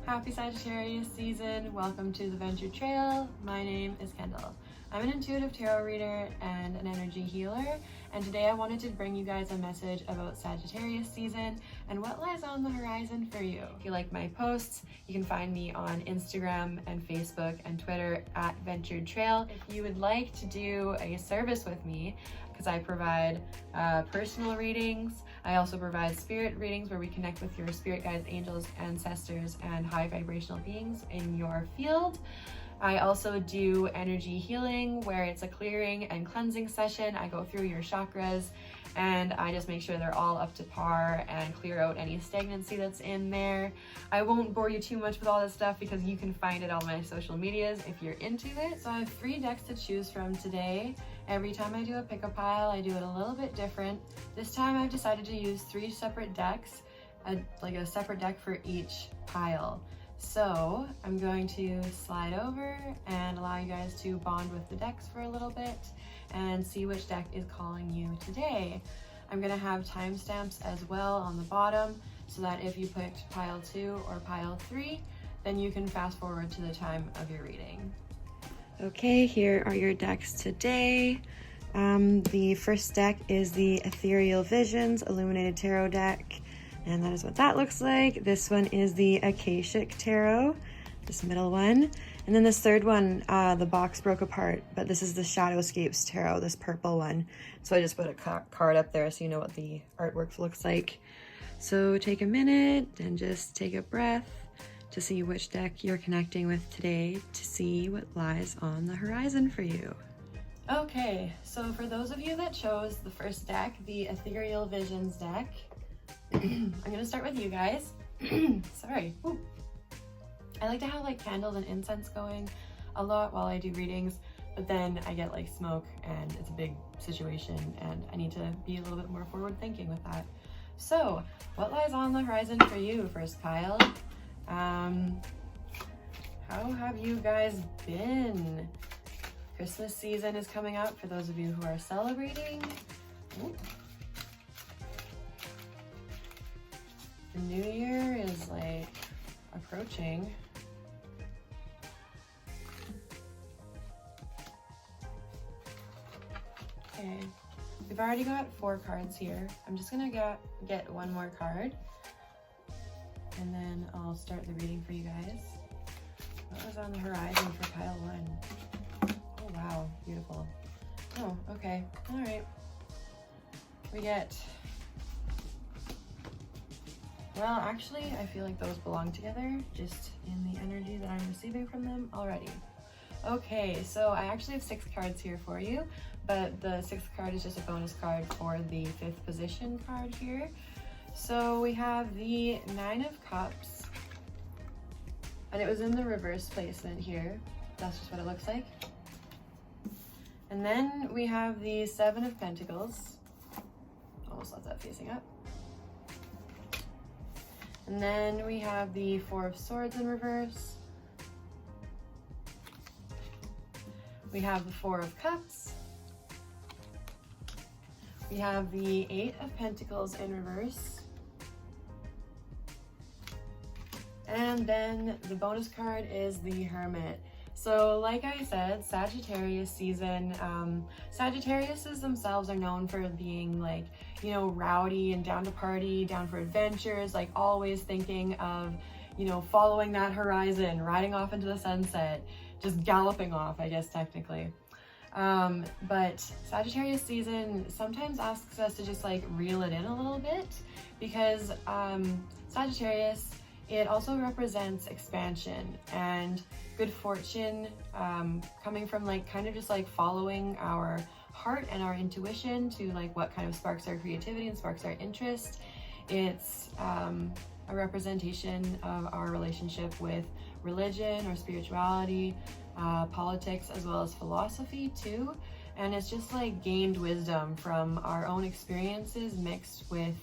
Happy Sagittarius season. Welcome to the Venture Trail. My name is Kendall. I'm an intuitive tarot reader and an energy healer, and today I wanted to bring you guys a message about Sagittarius season and what lies on the horizon for you. If you like my posts, you can find me on Instagram and Facebook and Twitter at Venture Trail. If you would like to do a service with me, because I provide personal readings, I also provide spirit readings where we connect with your spirit guides, angels, ancestors, and high vibrational beings in your field. I also do energy healing where it's a clearing and cleansing session. I go through your chakras and I just make sure they're all up to par and clear out any stagnancy that's in there. I won't bore you too much with all this stuff because you can find it on my social medias if you're into it. So I have 3 decks to choose from today. Every time I do a pick a pile, I do it a little bit different. This time I've decided to use 3 separate decks, like a separate deck for each pile. So I'm going to slide over and allow you guys to bond with the decks for a little bit and see which deck is calling you today. I'm gonna have timestamps as well on the bottom so that if you picked pile 2 or pile 3, then you can fast forward to the time of your reading. Okay, here are your decks today. The first deck is the Ethereal Visions Illuminated Tarot deck. And that is what that looks like. This one is the Akashic Tarot, this middle one. And then this third one, the box broke apart, but this is the Shadowscapes Tarot, this purple one. So I just put a card up there so you know what the artwork looks like. So take a minute and just take a breath to see which deck you're connecting with today to see what lies on the horizon for you. Okay, so for those of you that chose the first deck, the Ethereal Visions deck, I'm gonna start with you guys. Sorry. Ooh. I like to have like candles and incense going a lot while I do readings, but then I get like smoke and it's a big situation and I need to be a little bit more forward thinking with that. So what lies on the horizon for you, first pile? How have you guys been? Christmas season is coming up for those of you who are celebrating. Ooh. The new year is like approaching. Okay, we've already got 4 cards here. I'm just gonna get one more card and then I'll start the reading for you guys. What was on the horizon for pile 1? Oh wow, beautiful. Oh, okay, all right. We get, well, actually, I feel like those belong together just in the energy that I'm receiving from them already. Okay, so I actually have 6 cards here for you, but the 6th card is just a bonus card for the 5th position card here. So we have the 9 of Cups, and it was in the reverse placement here. That's just what it looks like. And then we have the 7 of Pentacles. Almost left that facing up. And then we have the 4 of Swords in reverse. We have the 4 of Cups. We have the 8 of Pentacles in reverse. And then the bonus card is the Hermit. So like I said, Sagittarius season, Sagittariuses themselves are known for being like, you know, rowdy and down to party, down for adventures, like always thinking of, you know, following that horizon, riding off into the sunset, just galloping off, I guess technically. But Sagittarius season sometimes asks us to just like reel it in a little bit because Sagittarius, it also represents expansion and good fortune, coming from like kind of just like following our heart and our intuition to like what kind of sparks our creativity and sparks our interest. It's a representation of our relationship with religion or spirituality, politics, as well as philosophy too. And it's just like gained wisdom from our own experiences mixed with,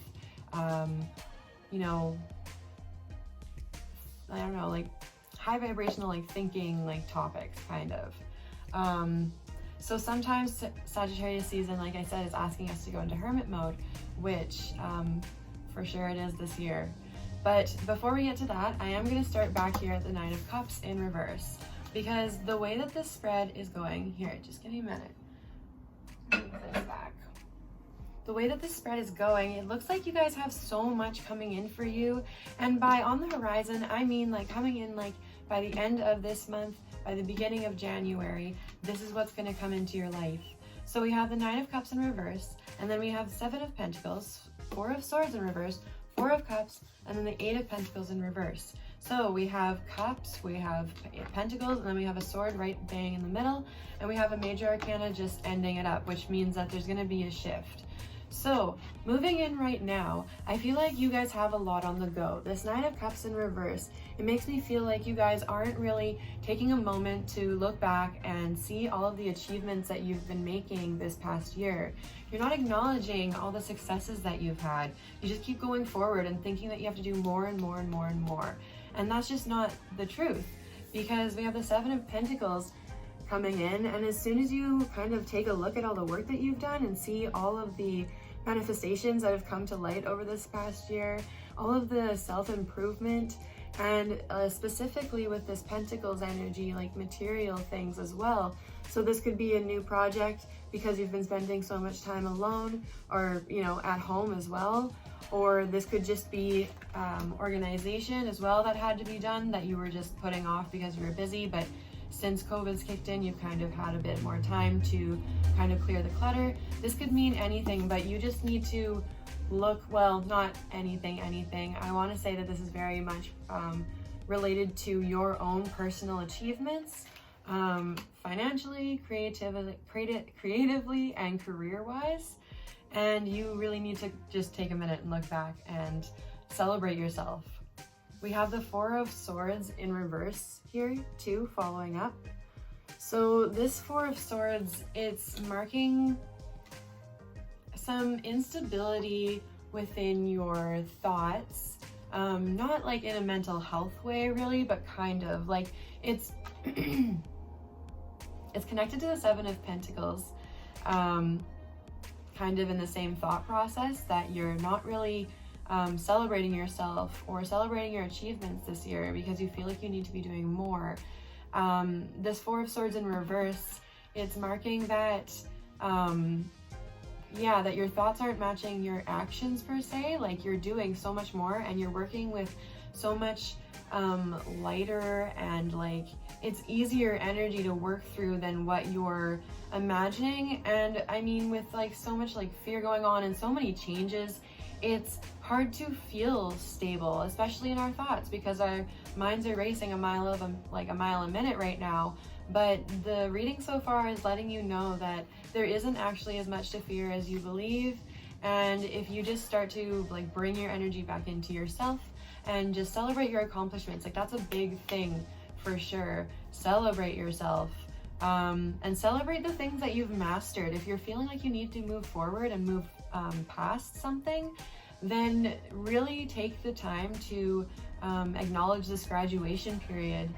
you know, I don't know, like high vibrational, like thinking, like topics kind of. So sometimes Sagittarius season, like I said, is asking us to go into hermit mode, which for sure it is this year. But before we get to that, I am going to start back here at the Nine of Cups in reverse, because the way that this spread is going here, just give me a minute. Move this back. The way that this spread is going, it looks like you guys have so much coming in for you. And by on the horizon, I mean like coming in like by the end of this month, by the beginning of January, this is what's going to come into your life. So we have the Nine of Cups in reverse, and then we have Seven of Pentacles, Four of Swords in reverse, Four of Cups, and then the Eight of Pentacles in reverse. So we have Cups, we have Pentacles, and then we have a sword right bang in the middle, and we have a major arcana just ending it up, which means that there's going to be a shift. So moving in right now, I feel like you guys have a lot on the go. This Nine of Cups in reverse, it makes me feel like you guys aren't really taking a moment to look back and see all of the achievements that you've been making this past year. You're not acknowledging all the successes that you've had. You just keep going forward and thinking that you have to do more and more and more and more. And that's just not the truth, because we have the Seven of Pentacles coming in, and as soon as you kind of take a look at all the work that you've done and see all of the manifestations that have come to light over this past year, all of the self-improvement, and specifically with this Pentacles energy, like material things as well. So this could be a new project because you've been spending so much time alone, or you know, at home as well. Or this could just be organization as well that had to be done that you were just putting off because you were busy, but since COVID's kicked in, you've kind of had a bit more time to kind of clear the clutter. This could mean anything, but you just need to look, well, not anything. I want to say that this is very much related to your own personal achievements, financially, creatively, and career-wise. And you really need to just take a minute and look back and celebrate yourself. We have the Four of Swords in reverse here too, following up. So this Four of Swords, it's marking some instability within your thoughts. Not like in a mental health way really, but kind of like it's it's connected to the Seven of Pentacles, kind of in the same thought process that you're not really celebrating yourself or celebrating your achievements this year because you feel like you need to be doing more. This Four of Swords in reverse, it's marking that yeah, that your thoughts aren't matching your actions per se. Like you're doing so much more and you're working with so much lighter, and like it's easier energy to work through than what you're imagining. And I mean, with like so much like fear going on and so many changes, it's hard to feel stable, especially in our thoughts, because our minds are racing a mile a minute right now. But the reading so far is letting you know that there isn't actually as much to fear as you believe. And if you just start to like bring your energy back into yourself and just celebrate your accomplishments, like that's a big thing for sure. Celebrate yourself, and celebrate the things that you've mastered. If you're feeling like you need to move forward and move past something, then really take the time to acknowledge this graduation period.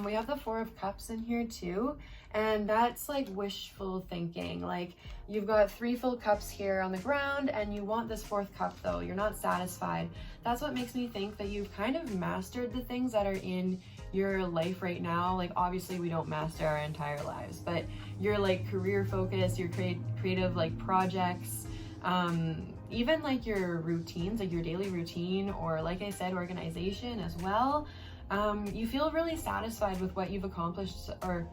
We have the Four of Cups in here too, and that's like wishful thinking. Like you've got 3 full cups here on the ground and you want this 4th cup though. You're not satisfied. That's what makes me think that you've kind of mastered the things that are in your life right now. Like obviously we don't master our entire lives, but your like career focus, your creative like projects, even like your routines, like your daily routine, or like I said, organization as well. You feel really satisfied with what you've accomplished, or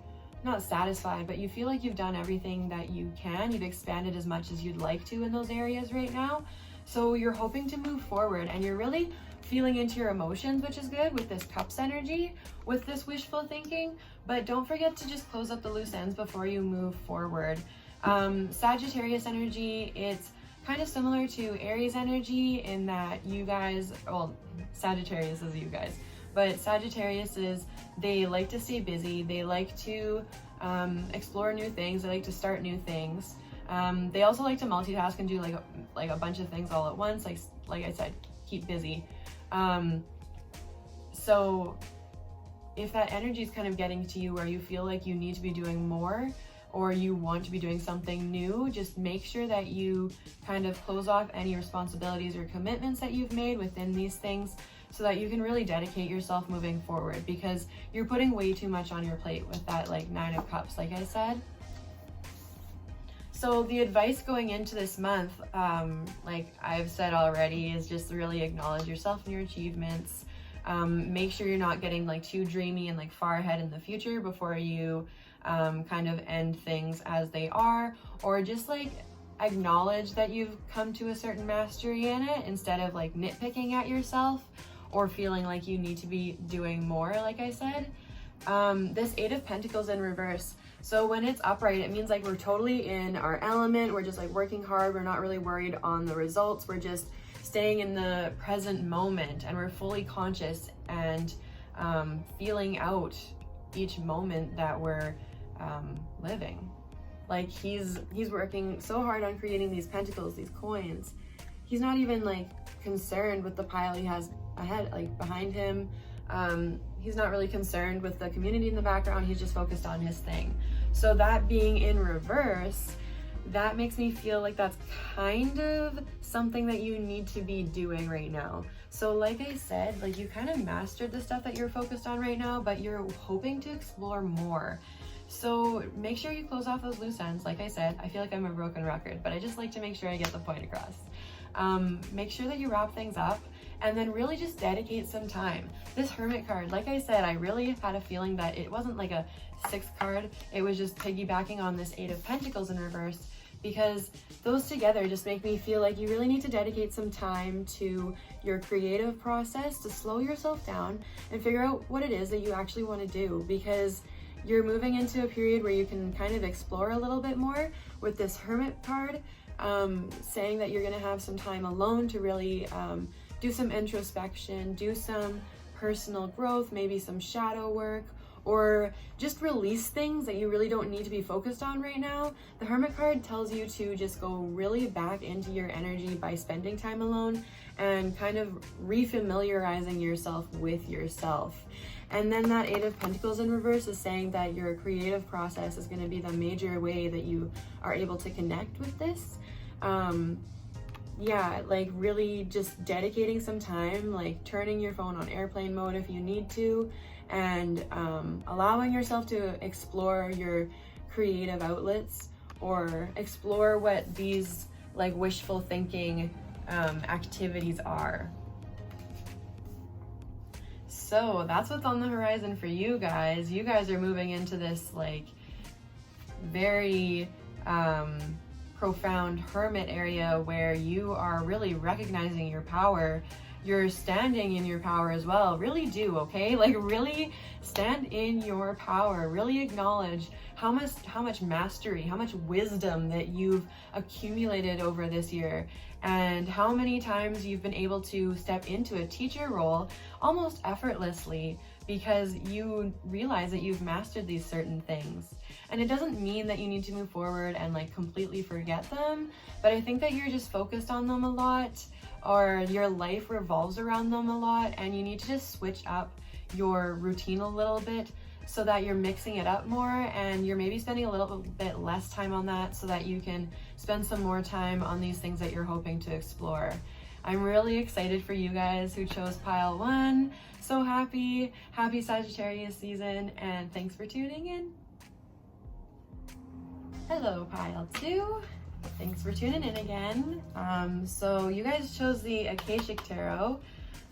not satisfied, but you feel like you've done everything that you can. You've expanded as much as you'd like to in those areas right now. So you're hoping to move forward, and you're really feeling into your emotions, which is good with this Cups energy, with this wishful thinking. But don't forget to just close up the loose ends before you move forward. Sagittarius energy, it's kind of similar to Aries energy in that you guys, well, Sagittarius is you guys, but Sagittarius is, they like to stay busy. They like to explore new things. They like to start new things. They also like to multitask and do like a bunch of things all at once. Like I said, keep busy. So if that energy is kind of getting to you where you feel like you need to be doing more, or you want to be doing something new, just make sure that you kind of close off any responsibilities or commitments that you've made within these things, so that you can really dedicate yourself moving forward, because you're putting way too much on your plate with that like 9 of Cups, like I said. So the advice going into this month, like I've said already, is just really acknowledge yourself and your achievements. Make sure you're not getting like too dreamy and like far ahead in the future before you kind of end things as they are, or just like acknowledge that you've come to a certain mastery in it instead of like nitpicking at yourself or feeling like you need to be doing more, like I said. This 8 of Pentacles in reverse. So when it's upright, it means like we're totally in our element. We're just like working hard. We're not really worried on the results. We're just staying in the present moment, and we're fully conscious and feeling out each moment that we're living. Like he's working so hard on creating these pentacles, these coins. He's not even like concerned with the pile he has ahead, like behind him. He's not really concerned with the community in the background. He's just focused on his thing. So that being in reverse, that makes me feel like that's kind of something that you need to be doing right now. So like I said, like you kind of mastered the stuff that you're focused on right now, but you're hoping to explore more. So make sure you close off those loose ends. Like I said, I feel like I'm a broken record, but I just like to make sure I get the point across. Make sure that you wrap things up, and then really just dedicate some time. This Hermit card, like I said, I really had a feeling that it wasn't like a 6th card. It was just piggybacking on this 8 of Pentacles in reverse, because those together just make me feel like you really need to dedicate some time to your creative process, to slow yourself down and figure out what it is that you actually want to do, because you're moving into a period where you can kind of explore a little bit more with this Hermit card, saying that you're going to have some time alone to really do some introspection, do some personal growth, maybe some shadow work, or just release things that you really don't need to be focused on right now. The Hermit card tells you to just go really back into your energy by spending time alone and kind of refamiliarizing yourself with yourself. And then that 8 of Pentacles in reverse is saying that your creative process is going to be the major way that you are able to connect with this. Yeah, like really just dedicating some time, like turning your phone on airplane mode if you need to, and allowing yourself to explore your creative outlets, or explore what these like wishful thinking activities are. So that's what's on the horizon for you guys. You guys are moving into this like very profound hermit area where you are really recognizing your power. You're standing in your power as well. Really do, okay? Like really stand in your power. Really acknowledge how much mastery, how much wisdom that you've accumulated over this year, and how many times you've been able to step into a teacher role almost effortlessly because you realize that you've mastered these certain things. And it doesn't mean that you need to move forward and like completely forget them, but I think that you're just focused on them a lot, or your life revolves around them a lot, and you need to just switch up your routine a little bit so that you're mixing it up more, and you're maybe spending a little bit less time on that so that you can spend some more time on these things that you're hoping to explore. I'm really excited for you guys who chose pile 1. So happy Sagittarius season, and thanks for tuning in. Hello pile 2. Thanks for tuning in again. So you guys chose the Akashic Tarot.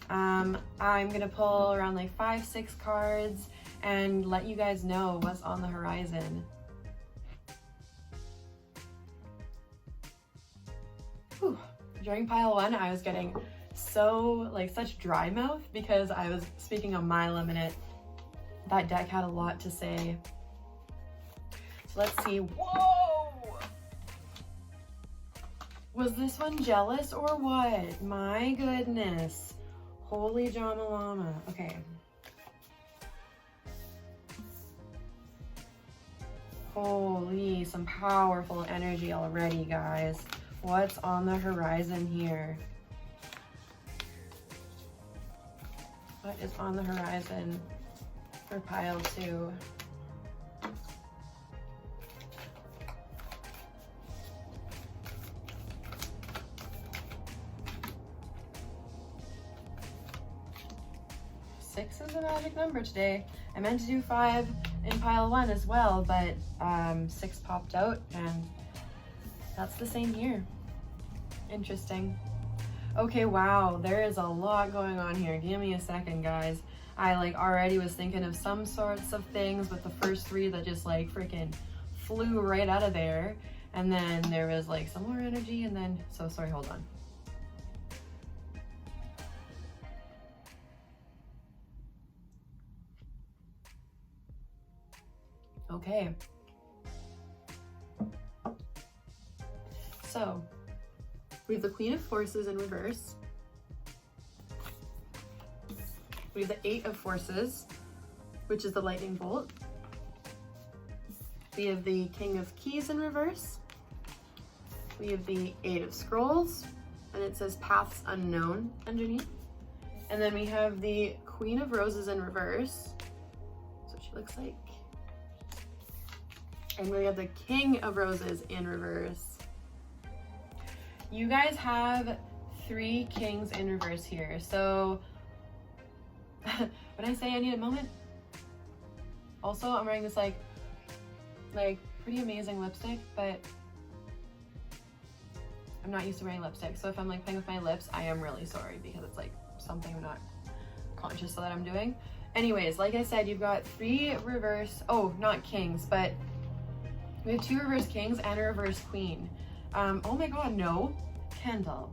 I'm gonna pull around like 5-6 cards and let you guys know what's on the horizon. Whew. During pile 1, I was getting such dry mouth because I was speaking a mile a minute. That deck had a lot to say. So let's see. Whoa! Was this one jealous or what? My goodness. Holy Jamalama. Okay. Holy, some powerful energy already, guys. What's on the horizon here? What is on the horizon for pile 2? 6 is a magic number today. I meant to do 5 in pile 1 as well, but 6 popped out, and that's the same here. Interesting. Okay, wow, there is a lot going on here. Give me a second, guys. I like already was thinking of some sorts of things with the first 3 that just like freaking flew right out of there. And then there was like some more energy, and then, so sorry, hold on. Okay. So we have the Queen of Forces in reverse. We have the 8 of Forces, which is the lightning bolt. We have the King of Keys in reverse. We have the 8 of Scrolls, and it says Paths Unknown underneath. And then we have the Queen of Roses in reverse. That's what she looks like. And we have the King of Roses in reverse. You guys have 3 kings in reverse here. So when I say I need a moment, also I'm wearing this like pretty amazing lipstick, but I'm not used to wearing lipstick. So if I'm like playing with my lips, I am really sorry, because it's like something I'm not conscious that I'm doing. Anyways, like I said, you've got 3 reverse, oh, not kings, but we have 2 reverse kings and a reverse queen. Oh my god, no, Kendall.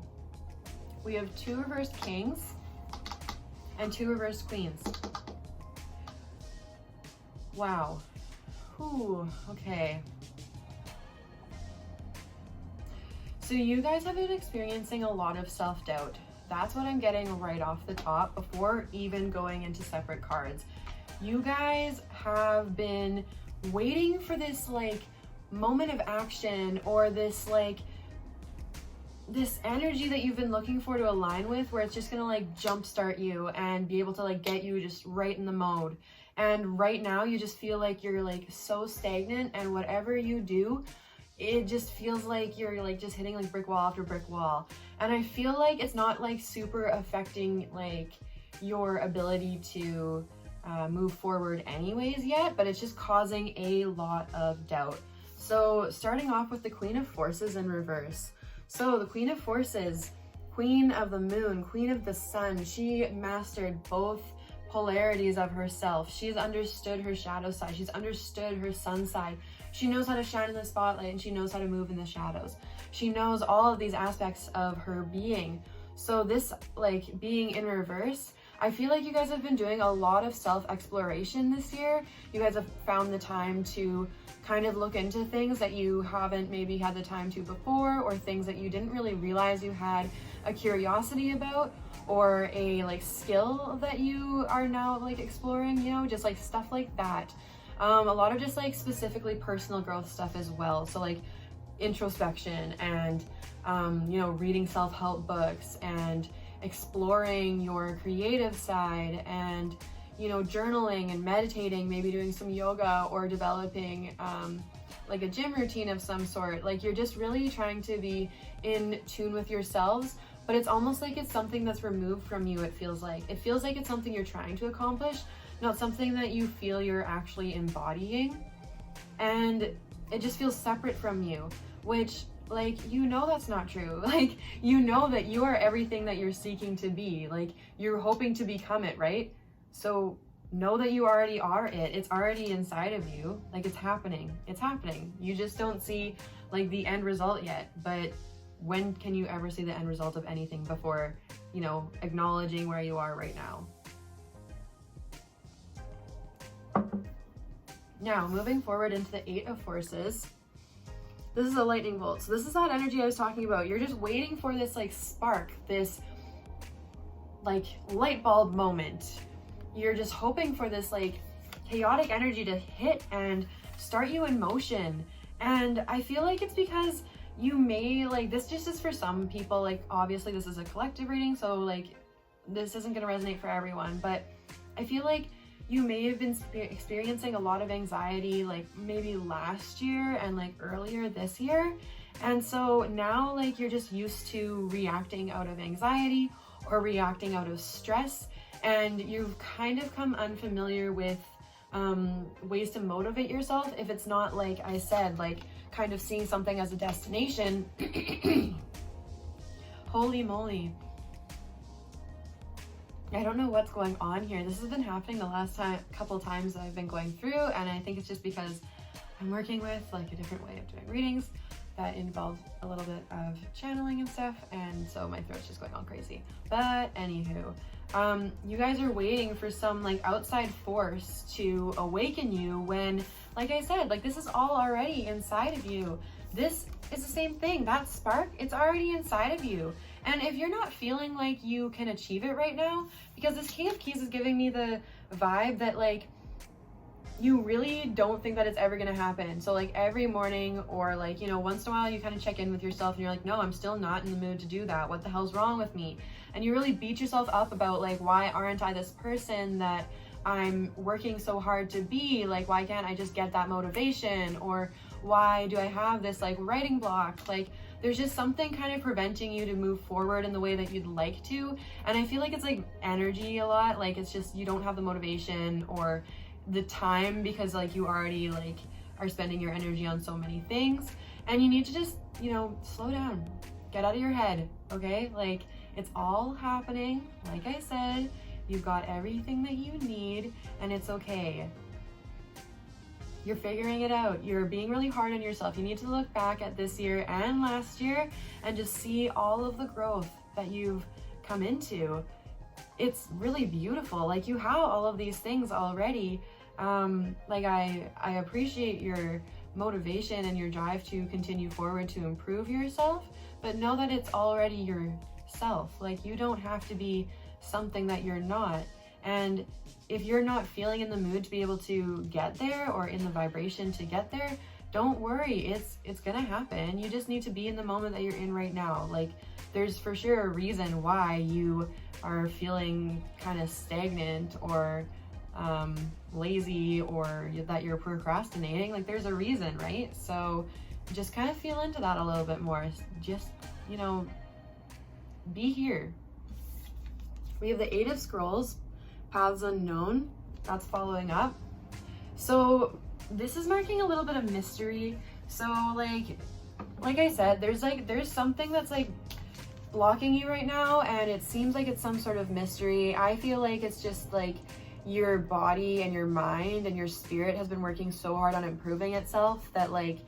We have 2 reverse kings and 2 reverse queens. Wow. Ooh, okay. So you guys have been experiencing a lot of self-doubt. That's what I'm getting right off the top before even going into separate cards. You guys have been waiting for this like moment of action, or this like this energy that you've been looking for to align with, where it's just gonna like jumpstart you and be able to like get you just right in the mode. And right now you just feel like you're like so stagnant, and whatever you do, it just feels like you're like just hitting like brick wall after brick wall. And I feel like it's not like super affecting like your ability to move forward anyways yet, but it's just causing a lot of doubt. So starting off with the Queen of Forces in reverse. So the Queen of Forces, Queen of the Moon, Queen of the Sun, she mastered both polarities of herself. She's understood her shadow side. She's understood her sun side. She knows how to shine in the spotlight, and she knows how to move in the shadows. She knows all of these aspects of her being. So this like being in reverse, I feel like you guys have been doing a lot of self-exploration this year. You guys have found the time to kind of look into things that you haven't maybe had the time to before, or things that you didn't really realize you had a curiosity about, or a like skill that you are now like exploring, you know, just like stuff like that. A lot of just like specifically personal growth stuff as well. So like introspection and, you know, reading self-help books and exploring your creative side, and, you know, journaling and meditating, maybe doing some yoga, or developing like a gym routine of some sort. Like you're just really trying to be in tune with yourselves, but it's almost like it's something that's removed from you. It feels like it's something you're trying to accomplish, not something that you feel you're actually embodying. And it just feels separate from you, which, like, you know that's not true. Like, you know that you are everything that you're seeking to be. Like, you're hoping to become it, right? So know that you already are it. It's already inside of you. Like, it's happening. It's happening. You just don't see like the end result yet. But when can you ever see the end result of anything before, you know, acknowledging where you are right now? Now, moving forward into the 8 of Forces. This is a lightning bolt. So this is that energy I was talking about. You're just waiting for this like spark, this like light bulb moment. You're just hoping for this like chaotic energy to hit and start you in motion. And I feel like it's because you may, like, this just is for some people. Like, obviously this is a collective reading, so like this isn't going to resonate for everyone, but I feel like you may have been experiencing a lot of anxiety like maybe last year and like earlier this year. And so now like you're just used to reacting out of anxiety or reacting out of stress. and you've kind of come unfamiliar with ways to motivate yourself. If it's not, like I said, like kind of seeing something as a destination. Holy moly. I don't know what's going on here. This has been happening the last couple times that I've been going through, and I think it's just because I'm working with like a different way of doing readings that involves a little bit of channeling and stuff, and so my throat's just going all crazy. But anywho, you guys are waiting for some like outside force to awaken you when, like I said, like this is all already inside of you. This is the same thing. That spark, it's already inside of you. And if you're not feeling like you can achieve it right now, because this King of Keys is giving me the vibe that like you really don't think that it's ever gonna happen. So like every morning, or like, you know, once in a while you kind of check in with yourself and you're like, no, I'm still not in the mood to do that. What the hell's wrong with me? And you really beat yourself up about like, why aren't I this person that I'm working so hard to be? Like, why can't I just get that motivation? Or why do I have this like writing block? Like, there's just something kind of preventing you to move forward in the way that you'd like to. And I feel like it's like energy a lot. Like it's just, you don't have the motivation or the time, because like you already like are spending your energy on so many things, and you need to just, you know, slow down, get out of your head. Okay, like it's all happening. Like I said, you've got everything that you need, and it's okay. You're figuring it out. You're being really hard on yourself. You need to look back at this year and last year and just see all of the growth that you've come into. It's really beautiful. Like you have all of these things already. Like I appreciate your motivation and your drive to continue forward to improve yourself, but know that it's already yourself. Like you don't have to be something that you're not. And if you're not feeling in the mood to be able to get there, or in the vibration to get there, don't worry, it's gonna happen. You just need to be in the moment that you're in right now. Like there's for sure a reason why you are feeling kind of stagnant or lazy, or that you're procrastinating. Like there's a reason, right? So just kind of feel into that a little bit more. Just, you know, be here. We have the 8 of Scrolls, Paths Unknown. That's following up. So this is marking a little bit of mystery. So like I said, there's something that's like blocking you right now, and it seems like it's some sort of mystery. I feel like it's just like your body and your mind and your spirit has been working so hard on improving itself that like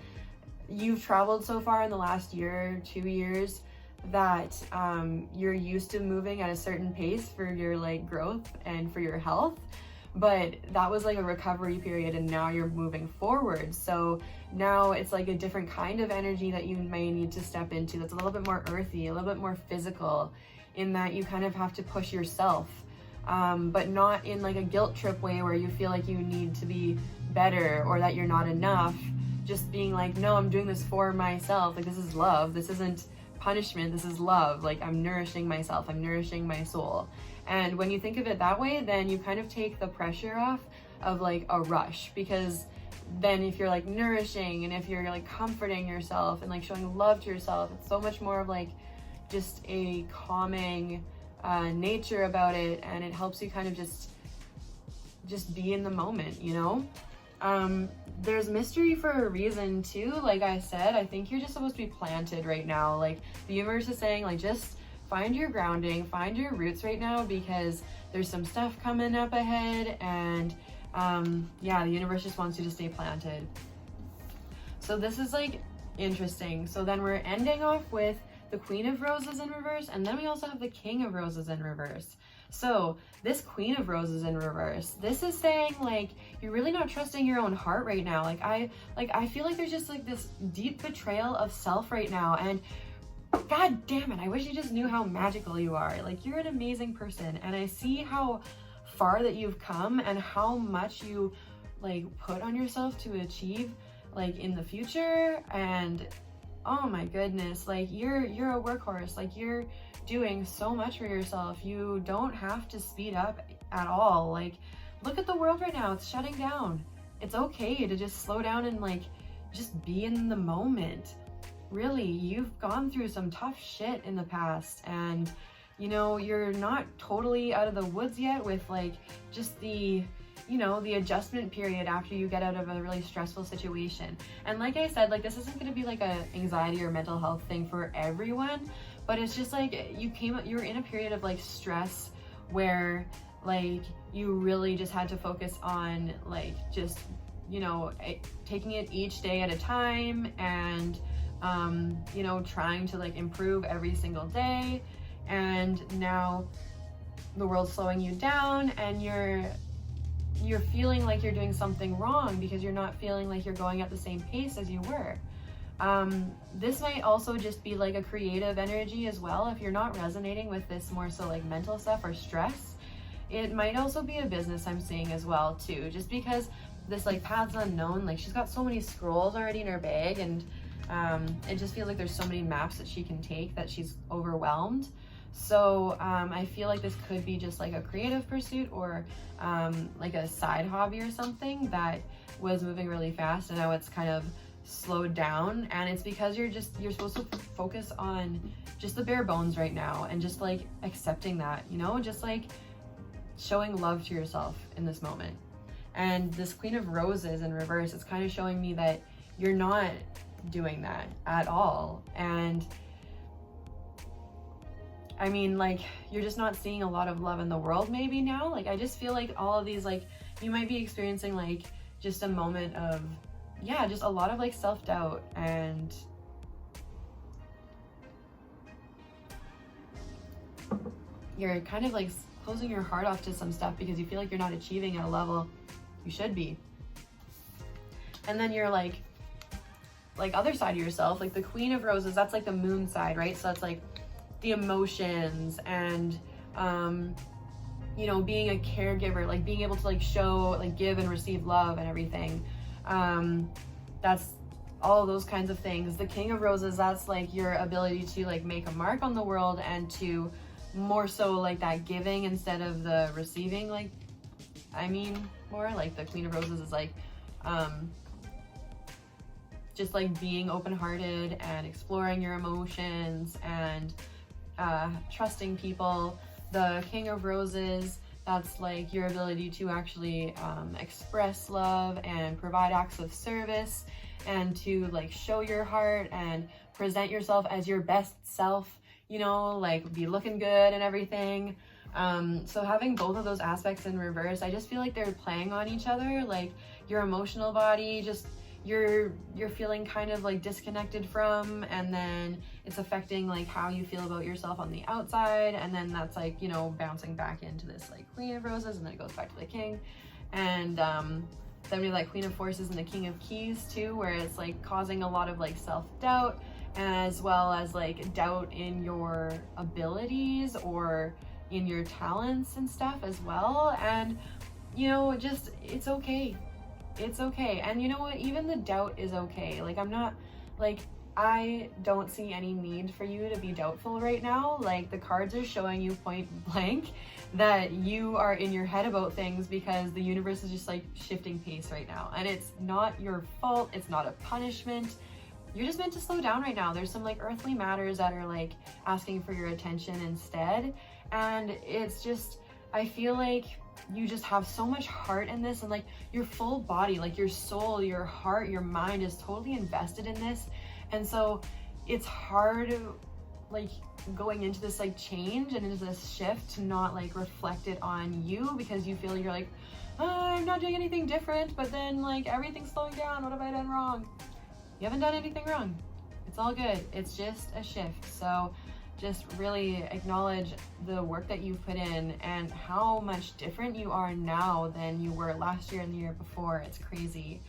you've traveled so far in the last year, 2 years, that you're used to moving at a certain pace for your like growth and for your health. But that was like a recovery period, and now you're moving forward. So now it's like a different kind of energy that you may need to step into, that's a little bit more earthy, a little bit more physical, in that you kind of have to push yourself, but not in like a guilt trip way where you feel like you need to be better or that you're not enough. Just being like, no, I'm doing this for myself. Like this is love. This isn't punishment. This is love. Like I'm nourishing myself. I'm nourishing my soul. And when you think of it that way, then you kind of take the pressure off of like a rush, because then if you're like nourishing and if you're like comforting yourself and like showing love to yourself, it's so much more of like just a calming nature about it, and it helps you kind of just be in the moment, you know? There's mystery for a reason too. Like I said, I think you're just supposed to be planted right now. Like the universe is saying, like, just find your grounding, find your roots right now, because there's some stuff coming up ahead, and yeah, the universe just wants you to stay planted. So this is like interesting. So then we're ending off with the Queen of Roses in reverse, and then we also have the King of Roses in reverse. So this Queen of Roses in reverse, this is saying like you're really not trusting your own heart right now. Like I feel like there's just like this deep betrayal of self right now, and god damn it, I wish you just knew how magical you are. Like you're an amazing person, and I see how far that you've come and how much you like put on yourself to achieve like in the future. And oh my goodness, like you're a workhorse. Like you're doing so much for yourself. You don't have to speed up at all. Like look at the world right now, it's shutting down. It's okay to just slow down and like just be in the moment. Really, you've gone through some tough shit in the past, and you know, you're not totally out of the woods yet with like just the, you know, the adjustment period after you get out of a really stressful situation. And like I said, like this isn't going to be like a anxiety or mental health thing for everyone, but it's just like you're in a period of like stress where like you really just had to focus on like just, you know, taking it each day at a time, and you know, trying to like improve every single day. And now the world's slowing you down, and you're feeling like you're doing something wrong because you're not feeling like you're going at the same pace as you were. This might also just be like a creative energy as well. If you're not resonating with this more so like mental stuff or stress, it might also be a business I'm seeing as well too, just because this like paths unknown, like she's got so many scrolls already in her bag, and it just feels like there's so many maps that she can take that she's overwhelmed. So I feel like this could be just like a creative pursuit, or like a side hobby or something that was moving really fast, and now it's kind of slowed down. And it's because you're supposed to focus on just the bare bones right now, and just like accepting that, you know, just like showing love to yourself in this moment. And this Queen of Roses in reverse, it's kind of showing me that you're not doing that at all. And I mean, like, you're just not seeing a lot of love in the world maybe now. Like, I just feel like all of these, like, you might be experiencing like just a moment of, yeah, just a lot of like self-doubt, and you're kind of like closing your heart off to some stuff because you feel like you're not achieving at a level you should be. And then you're like other side of yourself, like the Queen of Roses, that's like the moon side, right? So that's like the emotions and you know, being a caregiver, like being able to like show, like give and receive love and everything. That's all of those kinds of things. The King of Roses, that's like your ability to like make a mark on the world, and to more so like that giving instead of the receiving. Like, I mean, more like the Queen of Roses is like just like being open-hearted and exploring your emotions and trusting people. The King of Roses, that's like your ability to actually express love and provide acts of service, and to like show your heart and present yourself as your best self, you know, like be looking good and everything. So having both of those aspects in reverse, I just feel like they're playing on each other. Like your emotional body, just you're feeling kind of like disconnected from, and then it's affecting like how you feel about yourself on the outside, and then that's like, you know, bouncing back into this like Queen of Roses, and then it goes back to the King. And then we have like Queen of Forces and the King of Keys too, where it's like causing a lot of like self-doubt, as well as like doubt in your abilities or in your talents and stuff as well. And you know, just it's okay. It's okay. And you know what, even the doubt is okay. Like, I'm not like, I don't see any need for you to be doubtful right now. Like, the cards are showing you point blank that you are in your head about things because the universe is just like shifting pace right now, and it's not your fault. It's not a punishment. You're just meant to slow down right now. There's some like earthly matters that are like asking for your attention instead. And it's just, I feel like you just have so much heart in this, and like your full body, like your soul, your heart, your mind is totally invested in this. And so it's hard like going into this like change and into this shift to not like reflect it on you, because you feel you're like, oh, I'm not doing anything different, but then like everything's slowing down. What have I done wrong? You haven't done anything wrong. It's all good. It's just a shift. So just really acknowledge the work that you've put in and how much different you are now than you were last year and the year before. It's crazy.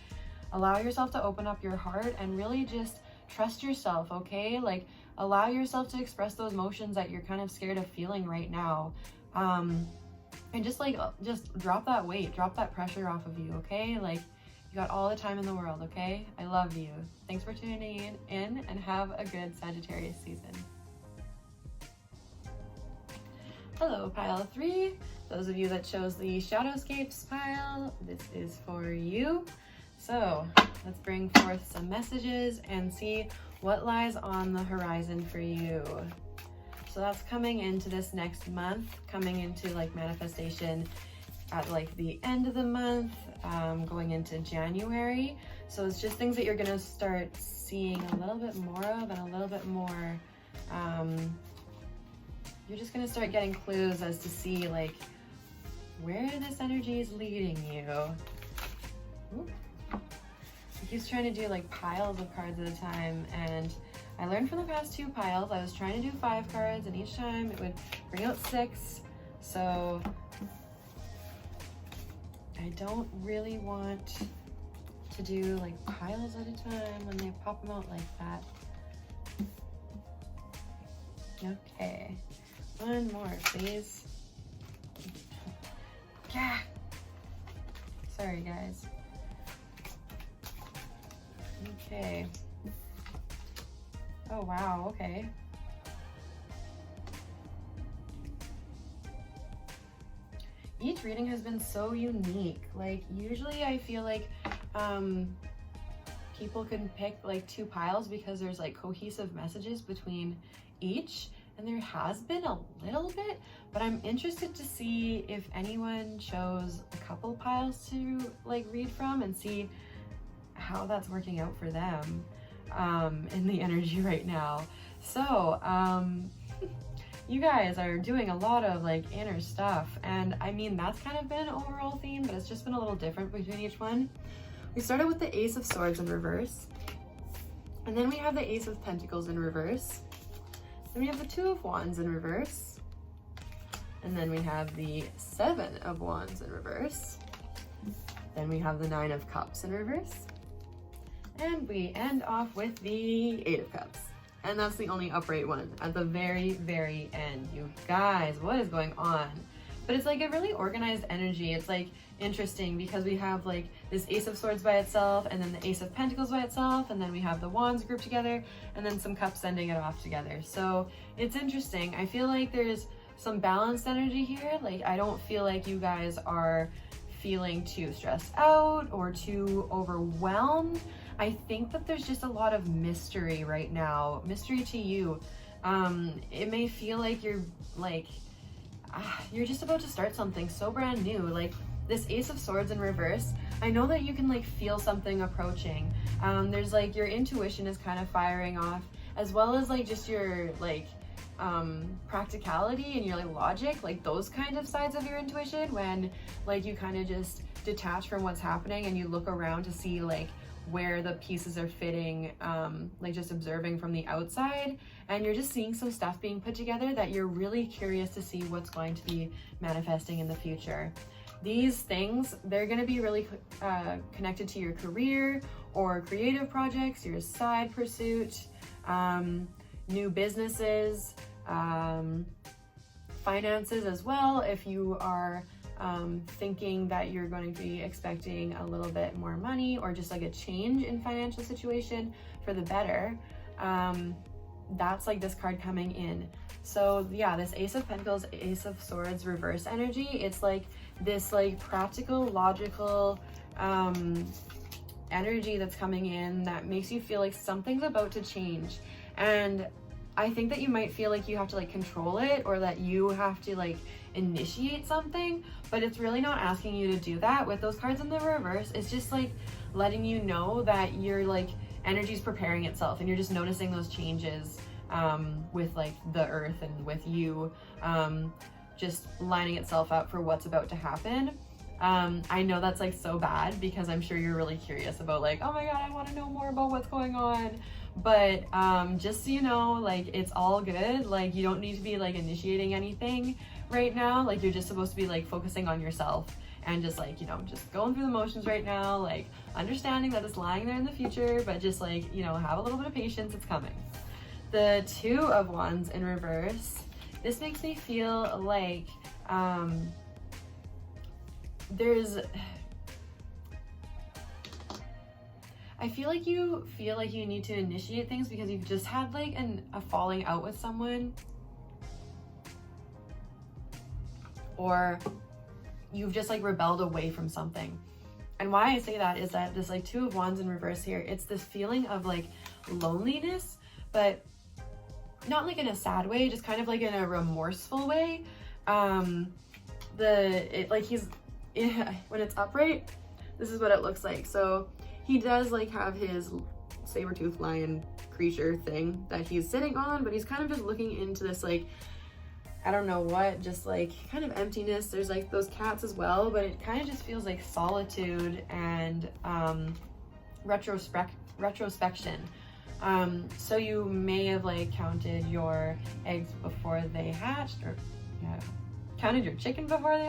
Allow yourself to open up your heart and really just trust yourself, okay? Like, allow yourself to express those emotions that you're kind of scared of feeling right now. And just drop that weight, drop that pressure off of you, okay? Like, you got all the time in the world, okay? I love you. Thanks for tuning in and have a good Sagittarius season. Hello, pile 3. Those of you that chose the Shadowscapes pile, this is for you. So let's bring forth some messages and see what lies on the horizon for you. So that's coming into this next month, coming into like manifestation at like the end of the month, going into January. So it's just things that you're gonna start seeing a little bit more of, and a little bit more, you're just gonna start getting clues as to see like where this energy is leading you. Ooh. He keeps trying to do like piles of cards at a time, and I learned from the past 2 piles, I was trying to do 5 cards, and each time it would bring out 6. So I don't really want to do like piles at a time when they pop them out like that. Okay, 1 more, please. Yeah. Sorry, guys. Okay. Oh, wow, okay. Each reading has been so unique. Like, usually I feel like people can pick like 2 piles because there's like cohesive messages between each, and there has been a little bit, but I'm interested to see if anyone chose a couple piles to like read from and see how that's working out for them in the energy right now. So you guys are doing a lot of like inner stuff, and I mean that's kind of been an overall theme, but it's just been a little different between each one. We started with the Ace of Swords in reverse, and then we have the Ace of Pentacles in reverse, then we have the 2 of Wands in reverse, and then we have the 7 of Wands in reverse, then we have the 9 of Cups in reverse, and we end off with the 8 of Cups. And that's the only upright one at the very, very end. You guys, what is going on? But it's like a really organized energy. It's like interesting because we have like this Ace of Swords by itself, and then the Ace of Pentacles by itself, and then we have the Wands grouped together, and then some Cups sending it off together. So it's interesting. I feel like there's some balanced energy here. Like, I don't feel like you guys are feeling too stressed out or too overwhelmed. I think that there's just a lot of mystery right now, mystery to you. It may feel like you're just about to start something so brand new. Like this Ace of Swords in reverse, I know that you can like feel something approaching. There's like your intuition is kind of firing off, as well as like just your like practicality and your like logic, like those kind of sides of your intuition, when like you kind of just detach from what's happening and you look around to see like where the pieces are fitting, like just observing from the outside, and you're just seeing some stuff being put together that you're really curious to see what's going to be manifesting in the future. These things, they're going to be really connected to your career or creative projects, your side pursuit, new businesses, finances as well. If you are thinking that you're going to be expecting a little bit more money, or just like a change in financial situation for the better, that's like this card coming in. So yeah, this Ace of Pentacles, Ace of Swords reverse energy, it's like this like practical, logical energy that's coming in that makes you feel like something's about to change. And I think that you might feel like you have to like control it, or that you have to like initiate something, but it's really not asking you to do that. With those cards in the reverse, it's just like letting you know that your like energy's preparing itself, and you're just noticing those changes with like the earth and with you just lining itself up for what's about to happen. I know that's like so bad, because I'm sure you're really curious about like, oh my god, I want to know more about what's going on. But just so you know, like it's all good. Like you don't need to be like initiating anything right now. Like you're just supposed to be like focusing on yourself and just like, you know, just going through the motions right now, like understanding that it's lying there in the future, but just like, you know, have a little bit of patience, it's coming. The 2 of Wands in reverse, this makes me feel like I feel like you need to initiate things because you've just had like a falling out with someone, or you've just like rebelled away from something. And why I say that is that this like 2 of Wands in reverse here, it's this feeling of like loneliness, but not like in a sad way, just kind of like in a remorseful way. When it's upright, this is what it looks like. So he does like have his saber-toothed lion creature thing that he's sitting on, but he's kind of just looking into this, like, I don't know what, just like kind of emptiness. There's like those cats as well, but it kind of just feels like solitude and retrospection. So you may have like counted your eggs before they hatched, or counted your chicks before they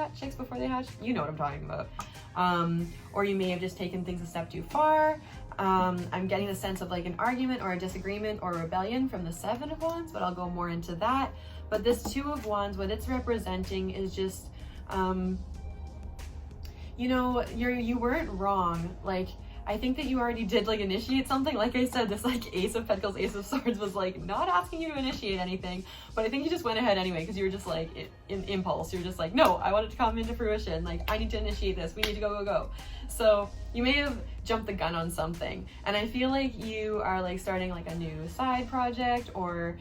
hatched. You know what I'm talking about. Or you may have just taken things a step too far. I'm getting the sense of like an argument or a disagreement or a rebellion from the Seven of Wands, but I'll go more into that. But this Two of Wands, what it's representing is just, you know, you weren't wrong. Like, I think that you already did like initiate something. Like I said, this like Ace of Pentacles, Ace of Swords was like not asking you to initiate anything, but I think you just went ahead anyway because you were just like in impulse. You were just like, no, I want it to come into fruition. Like, I need to initiate this. We need to go. So you may have jumped the gun on something, and I feel like you are like starting like a new side project, or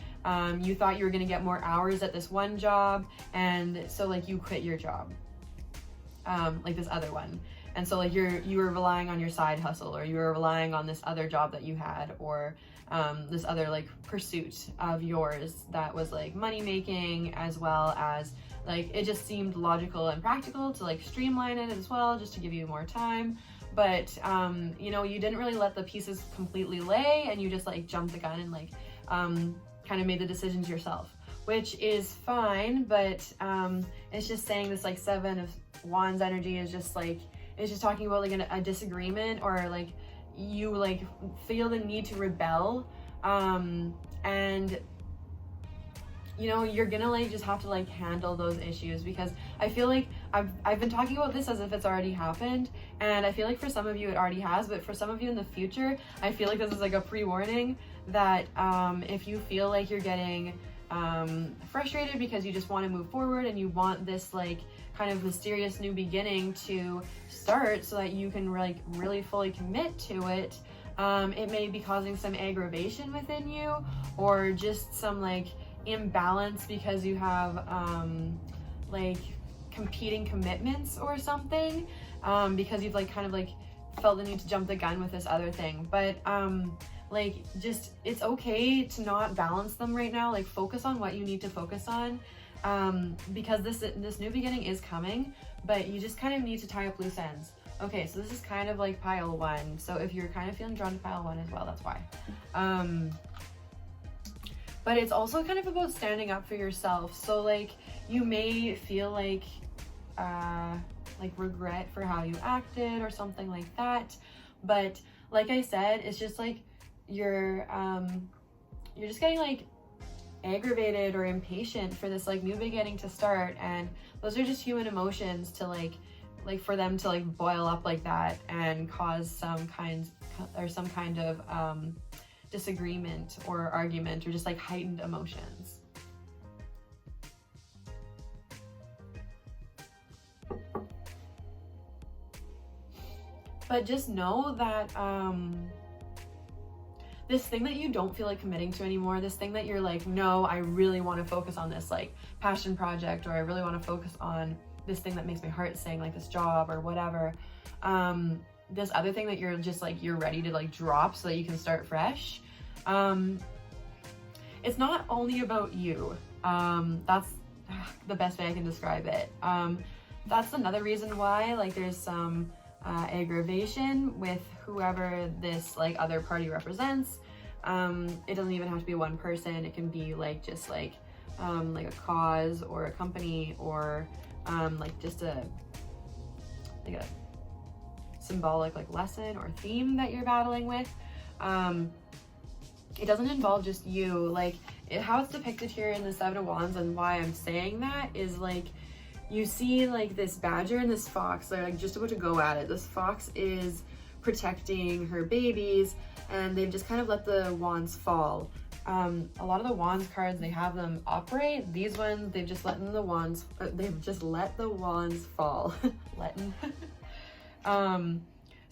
you thought you were gonna get more hours at this one job, and so like you quit your job, like this other one. And so like you were relying on your side hustle, or you were relying on this other job that you had, or this other like pursuit of yours that was like money making, as well as like it just seemed logical and practical to like streamline it as well, just to give you more time. But you know, you didn't really let the pieces completely lay, and you just like jumped the gun and like kind of made the decisions yourself, which is fine. But it's just saying this like Seven of Wands energy is just like, it's just talking about like a disagreement, or like you like feel the need to rebel, and you know, you're gonna like just have to like handle those issues, because I feel like I've been talking about this as if it's already happened, and I feel like for some of you it already has, but for some of you in the future, I feel like this is like a pre-warning that if you feel like you're getting frustrated because you just want to move forward and you want this like kind of mysterious new beginning to start so that you can like really fully commit to it, it may be causing some aggravation within you, or just some like imbalance because you have like competing commitments or something, because you've like kind of like felt the need to jump the gun with this other thing. But like, just, it's okay to not balance them right now. Like, focus on what you need to focus on, because this new beginning is coming, but you just kind of need to tie up loose ends. Okay, so this is kind of like pile one. So if you're kind of feeling drawn to pile one as well, that's why. But it's also kind of about standing up for yourself. So like, you may feel like regret for how you acted or something like that. But like I said, it's just like, you're just getting like aggravated or impatient for this like new beginning to start, and those are just human emotions to like for them to like boil up like that and cause some kind of disagreement or argument, or just like heightened emotions. But just know that this thing that you don't feel like committing to anymore, this thing that you're like, no, I really want to focus on this like passion project, or I really want to focus on this thing that makes my heart sing, like this job or whatever, this other thing that you're just like, you're ready to like drop so that you can start fresh, it's not only about you. That's the best way I can describe it. That's another reason why like there's some aggravation with whoever this like other party represents. It doesn't even have to be one person. It can be like just like a cause or a company, or like just a symbolic like lesson or theme that you're battling with. It doesn't involve just you. Like how it's depicted here in the Seven of Wands, and why I'm saying that is like, you see like this badger and this fox, they're like just about to go at it. This fox is protecting her babies, and they've just kind of let the wands fall. A lot of the wands cards, they have them upright. These ones, they've just let the wands fall.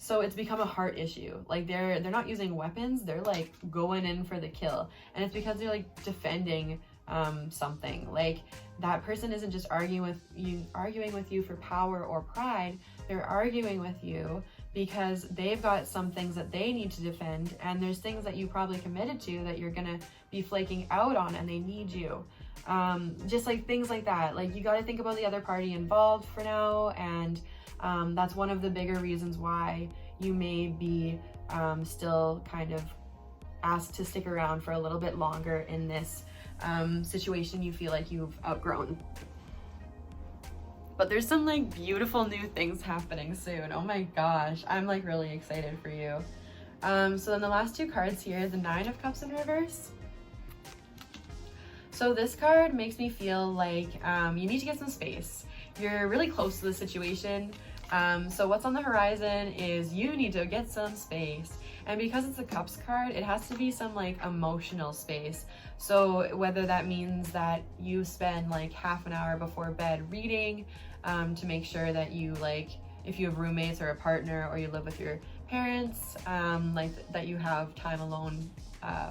So it's become a heart issue. Like they're not using weapons, they're like going in for the kill. And it's because they're like defending something. Like that person isn't just arguing with you for power or pride. They're arguing with you because they've got some things that they need to defend, and there's things that you probably committed to that you're gonna be flaking out on, and they need you. Just like things like that. Like you got to think about the other party involved for now, and that's one of the bigger reasons why you may be still kind of asked to stick around for a little bit longer in this situation you feel like you've outgrown. But there's some like beautiful new things happening soon. Oh my gosh, I'm like really excited for you. So then the last two cards here, the 9 of Cups in reverse. So this card makes me feel like you need to get some space. You're really close to the situation. So what's on the horizon is you need to get some space. And because it's a Cups card, it has to be some like emotional space. So whether that means that you spend like half an hour before bed reading to make sure that you, like, if you have roommates or a partner or you live with your parents, like that you have time alone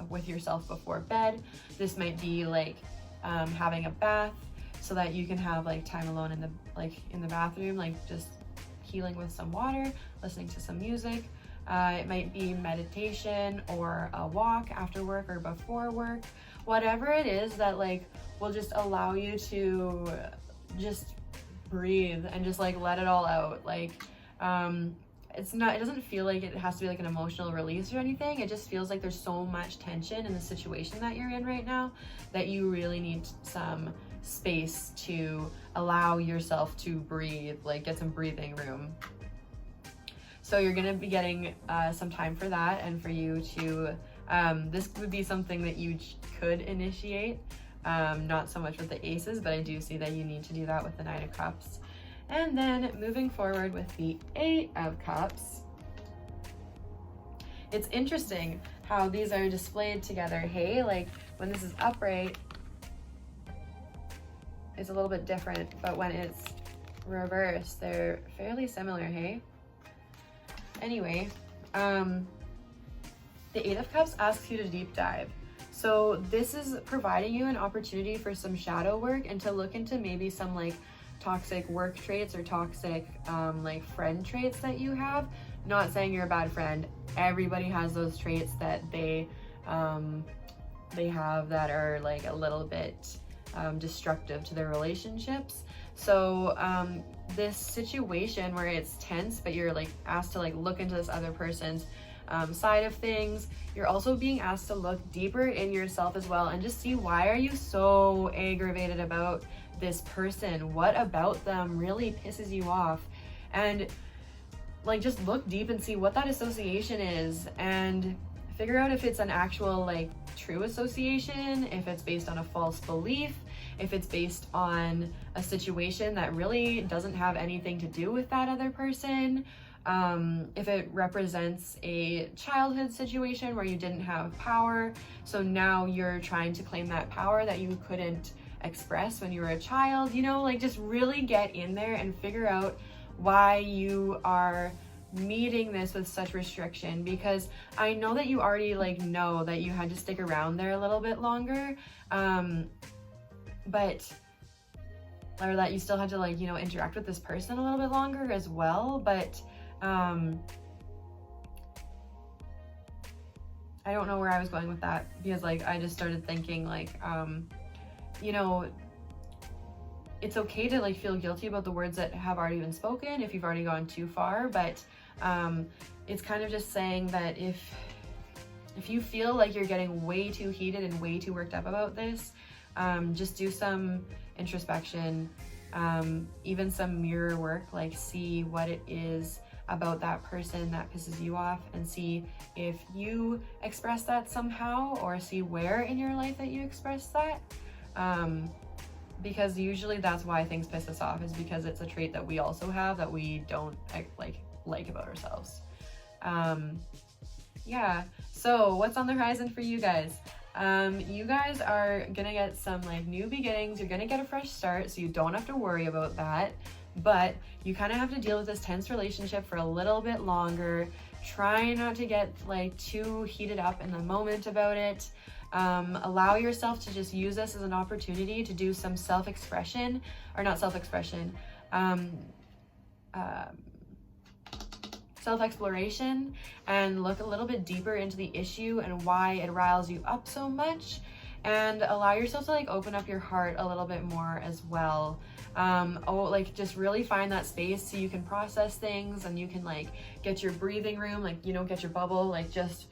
with yourself before bed. This might be like having a bath so that you can have like time alone in the bathroom, like just healing with some water, listening to some music. It might be meditation or a walk after work or before work. Whatever it is that like will just allow you to just breathe and just like let it all out. Like it doesn't feel like it has to be like an emotional release or anything. It just feels like there's so much tension in the situation that you're in right now that you really need some space to allow yourself to breathe, like get some breathing room. So you're gonna be getting some time for that, and for you to, this would be something that you could initiate, not so much with the aces, but I do see that you need to do that with the 9 of Cups. And then moving forward with the 8 of Cups, it's interesting how these are displayed together, hey? Like when this is upright, it's a little bit different, but when it's reversed, they're fairly similar, hey? Anyway, the 8 of Cups asks you to deep dive. So this is providing you an opportunity for some shadow work and to look into maybe some like toxic work traits or toxic like friend traits that you have. Not saying you're a bad friend. Everybody has those traits that they have that are like a little bit destructive to their relationships. So this situation where it's tense, but you're like asked to like look into this other person's side of things, you're also being asked to look deeper in yourself as well and just see, why are you so aggravated about this person? What about them really pisses you off? And like just look deep and see what that association is, and figure out if it's an actual like true association, if it's based on a false belief, if it's based on a situation that really doesn't have anything to do with that other person, if it represents a childhood situation where you didn't have power, so now you're trying to claim that power that you couldn't express when you were a child, you know, like just really get in there and figure out why you are meeting this with such restriction. Because I know that you already like know that you had to stick around there a little bit longer, or that you still had to like, you know, interact with this person a little bit longer as well, but I don't know where I was going with that, because like I just started thinking like you know, it's okay to like feel guilty about the words that have already been spoken if you've already gone too far, but it's kind of just saying that if you feel like you're getting way too heated and way too worked up about this, just do some introspection, even some mirror work, like see what it is about that person that pisses you off, and see if you express that somehow, or see where in your life that you express that. Because usually that's why things piss us off, is because it's a trait that we also have that we don't like about ourselves. Yeah, so what's on the horizon for you guys? You guys are gonna get some like new beginnings. You're gonna get a fresh start, so you don't have to worry about that. but you kind of have to deal with this tense relationship for a little bit longer. Try not to get like too heated up in the moment about it. Allow yourself to just use this as an opportunity to do some self-expression, or not self-expression, self-exploration, and look a little bit deeper into the issue and why it riles you up so much, and allow yourself to like open up your heart a little bit more as well. Like just really find that space so you can process things, and you can like get your breathing room, like, you know, get your bubble, like just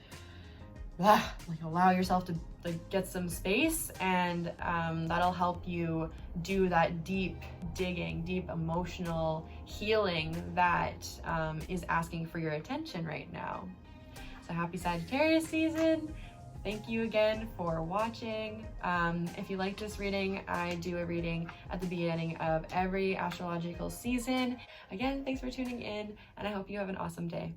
like allow yourself to like get some space, and that'll help you do that deep digging, deep emotional healing that is asking for your attention right now. So happy Sagittarius season. Thank you again for watching. If you like this reading, I do a reading at the beginning of every astrological season. Again, thanks for tuning in, and I hope you have an awesome day.